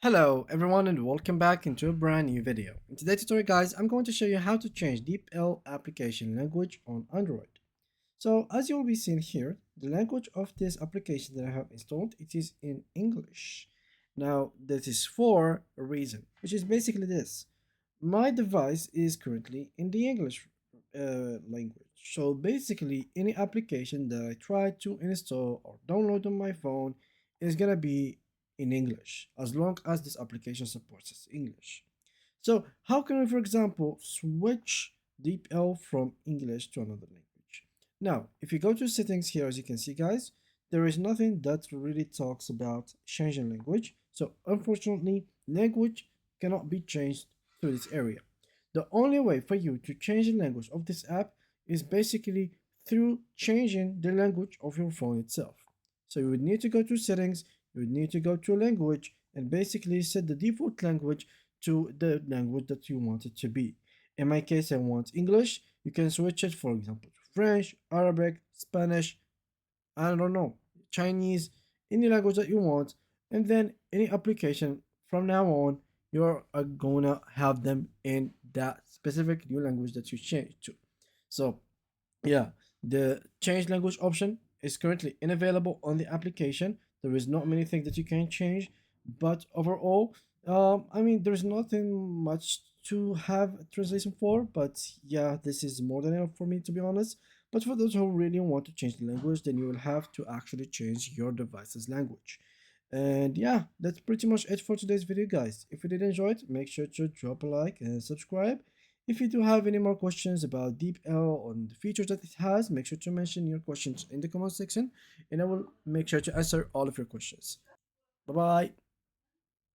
Hello everyone and welcome back into a brand new video. In today's tutorial guys, I'm going to show you how to change Deepl application language on Android. So as you will be seeing here, the language of this application that I have installed, it is in English. Now this is for a reason, which is basically this. My device is currently in the English language. So basically any application that I try to install or download on my phone is gonna be in English as long as this application supports English. So how can we, for example, switch DeepL from English to another language? Now, if you go to settings here, as you can see, guys, there is nothing that really talks about changing language. So unfortunately, language cannot be changed through this area. The only way for you to change the language of this app is basically through changing the language of your phone itself. So you would need to go to settings, you would need to go to language and basically set the default language to the language that you want it to be. In my case, I want English. You can switch it, for example, to French, Arabic, Spanish, I don't know, Chinese, any language that you want. And then any application from now on, you're gonna have them in that specific new language that you change to. So yeah, the change language option is currently unavailable on the application. There is not many things that you can change, but overall, I mean, there's nothing much to have a translation for. But yeah, this is more than enough for me to be honest. But for those who really want to change the language, then you will have to actually change your device's language. And yeah, that's pretty much it for today's video, guys. If you did enjoy it, make sure to drop a like and subscribe. If you do have any more questions about DeepL on the features that it has, make sure to mention your questions in the comment section and I will make sure to answer all of your questions. Bye bye.